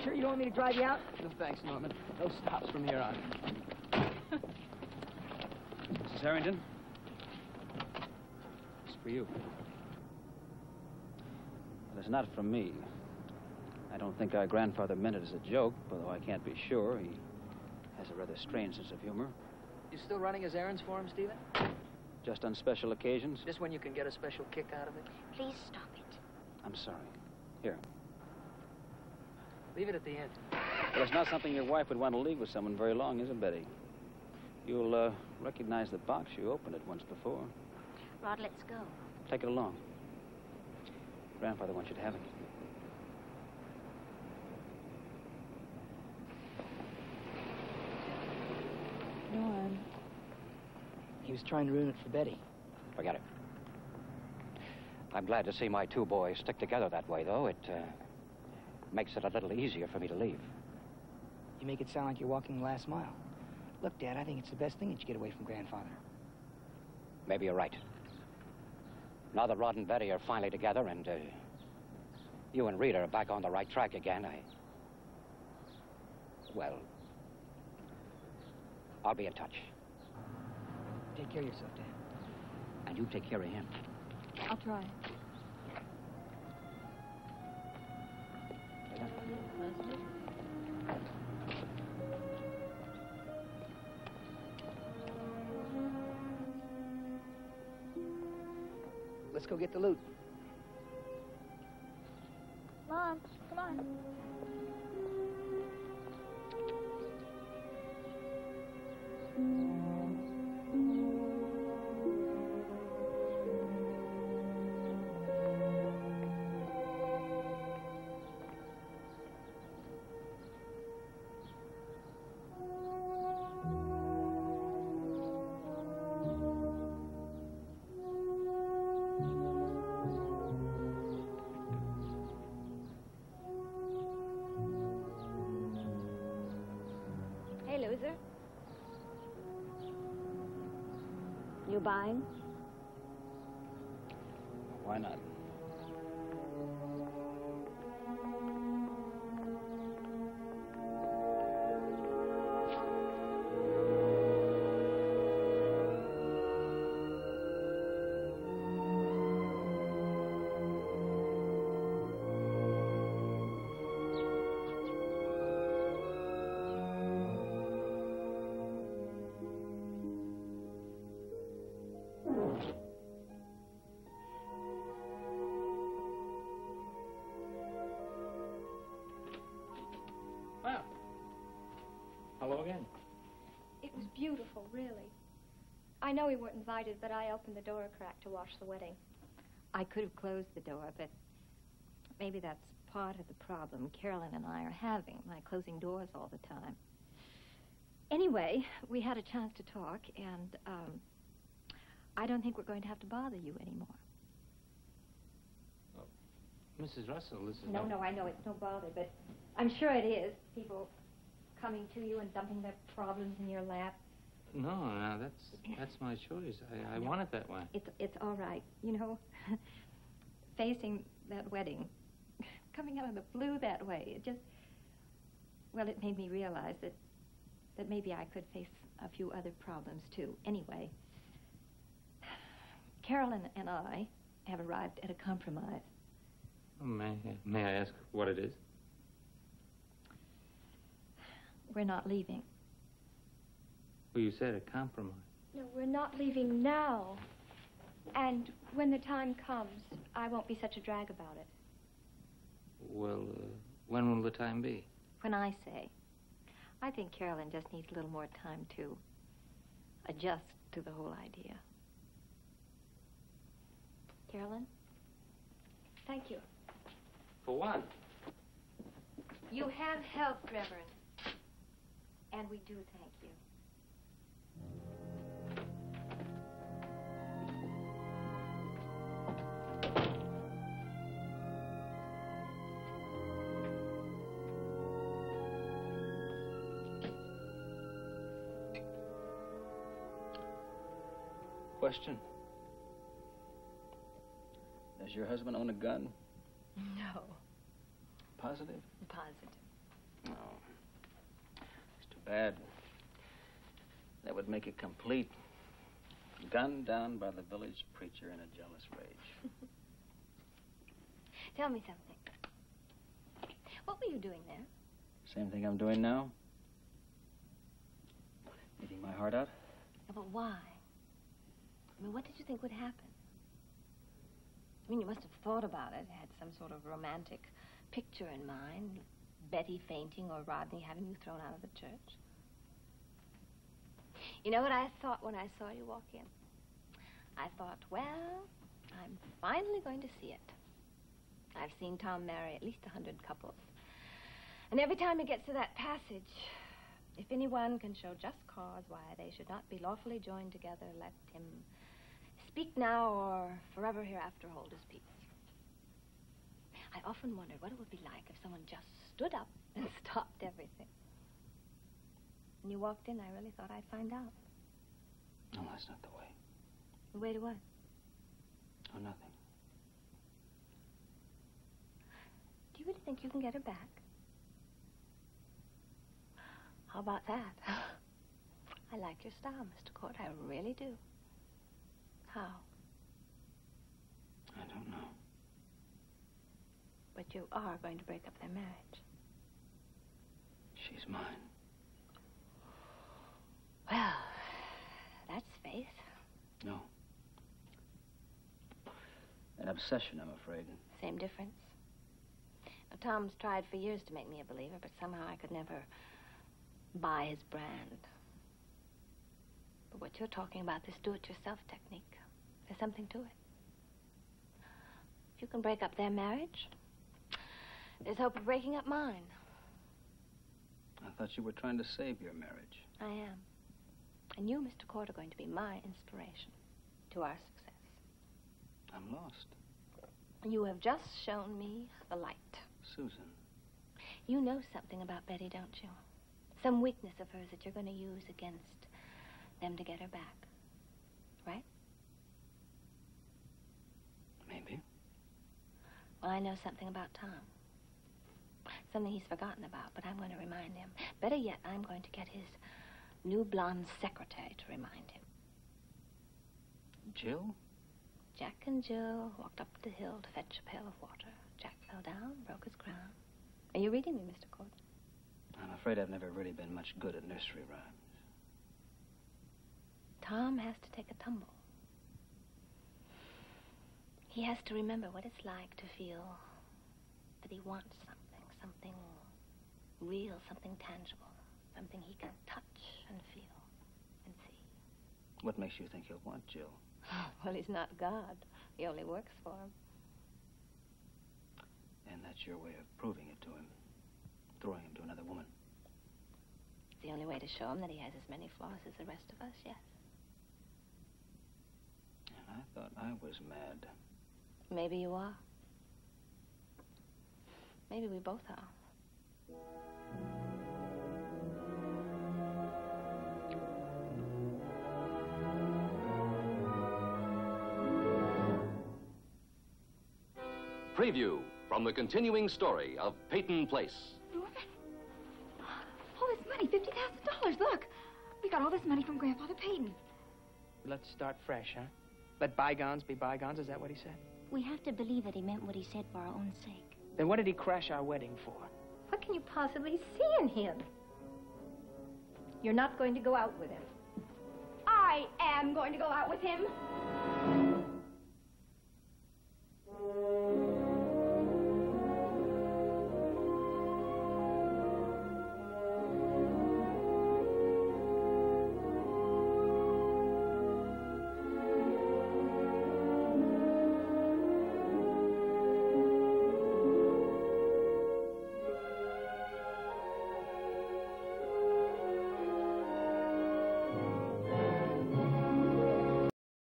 Sure you don't want me to drive you out? No, thanks, Norman. No stops from here on. Mrs. Harrington? It's for you. Well, it's not from me. I don't think our grandfather meant it as a joke, although I can't be sure. He has a rather strange sense of humor. You still running his errands for him, Stephen? Just on special occasions. Just when you can get a special kick out of it? Please stop it. I'm sorry. Here. Leave it at the end. Well, it's not something your wife would want to leave with someone very long, is it, Betty? You'll recognize the box. You opened it once before. Rod, let's go. Take it along. Grandfather wants you to have it. Norm. He was trying to ruin it for Betty. Forget it. I'm glad to see my two boys stick together that way, though. It makes it a little easier for me to leave. You make it sound like you're walking the last mile. Look, Dad, I think it's the best thing that you get away from Grandfather. Maybe you're right. Now that Rod and Betty are finally together and you and Rita are back on the right track again, well, I'll be in touch. Take care of yourself, Dad. And you take care of him. I'll try. Let's go get the loot. Mom, come on. Loser? You buying? Why not? Well, hello again. It was beautiful, really. I know we weren't invited, but I opened the door a crack to watch the wedding. I could have closed the door, but maybe that's part of the problem Carolyn and I are having, like closing doors all the time. Anyway, we had a chance to talk, and I don't think we're going to have to bother you anymore. Oh, Mrs. Russell, this is... No, I know it's no bother, but I'm sure it is. People coming to you and dumping their problems in your lap. No, that's my choice. I want it that way. It's all right. You know, facing that wedding, coming out of the blue that way, it just, well, it made me realize that maybe I could face a few other problems, too. Anyway, Carolyn and I have arrived at a compromise. Oh, may I ask what it is? We're not leaving. Well, you said a compromise. No, we're not leaving now. And when the time comes, I won't be such a drag about it. Well, when will the time be? When I say, I think Carolyn just needs a little more time to adjust to the whole idea. Carolyn? Thank you. For what? You have helped, Reverend. And we do thank you. Question. Does your husband own a gun? No. Positive? Positive. No. It's too bad. That would make it complete. Gunned down by the village preacher in a jealous rage. Tell me something. What were you doing there? Same thing I'm doing now. Eating my heart out. Yeah, but why? I mean, what did you think would happen? I mean, you must have thought about it, had some sort of romantic picture in mind. Betty fainting or Rodney having you thrown out of the church. You know what I thought when I saw you walk in? I thought, well, I'm finally going to see it. I've seen Tom marry at least 100 couples. And every time he gets to that passage, if anyone can show just cause why they should not be lawfully joined together, let him speak now or forever hereafter hold his peace. I often wondered what it would be like if someone just stood up and stopped everything. When you walked in, I really thought I'd find out. No, that's not the way. The way to what? Oh, nothing. Do you really think you can get her back? How about that? I like your style, Mr. Court. I really do. How? I don't know. But you are going to break up their marriage. She's mine. Well, that's faith. No. An obsession, I'm afraid. Same difference. Now, Tom's tried for years to make me a believer, but somehow I could never buy his brand. But what you're talking about, this do-it-yourself technique, there's something to it. If you can break up their marriage, there's hope of breaking up mine. I thought you were trying to save your marriage. I am. And you, Mr. Court, are going to be my inspiration to our success. I'm lost. You have just shown me the light. Susan. You know something about Betty, don't you? Some weakness of hers that you're going to use against them to get her back. Right? Maybe. Well, I know something about Tom. Something he's forgotten about, but I'm going to remind him. Better yet, I'm going to get his new blonde secretary to remind him. Jill? Jack and Jill walked up the hill to fetch a pail of water. Jack fell down, broke his crown. Are you reading me, Mr. Court? I'm afraid I've never really been much good at nursery rhymes. Tom has to take a tumble. He has to remember what it's like to feel that he wants something real, something tangible, something he can touch and feel and see. What makes you think he'll want Jill? Well, he's not God. He only works for him. And that's your way of proving it to him. Throwing him to another woman. It's the only way to show him that he has as many flaws as the rest of us, yes. And I thought I was mad. Maybe you are. Maybe we both are. Preview from the continuing story of Peyton Place. Norman? All this money, $50,000. Look, we got all this money from Grandfather Peyton. Let's start fresh, huh? Let bygones be bygones, is that what he said? We have to believe that he meant what he said for our own sake. Then what did he crash our wedding for? What can you possibly see in him? You're not going to go out with him. I am going to go out with him.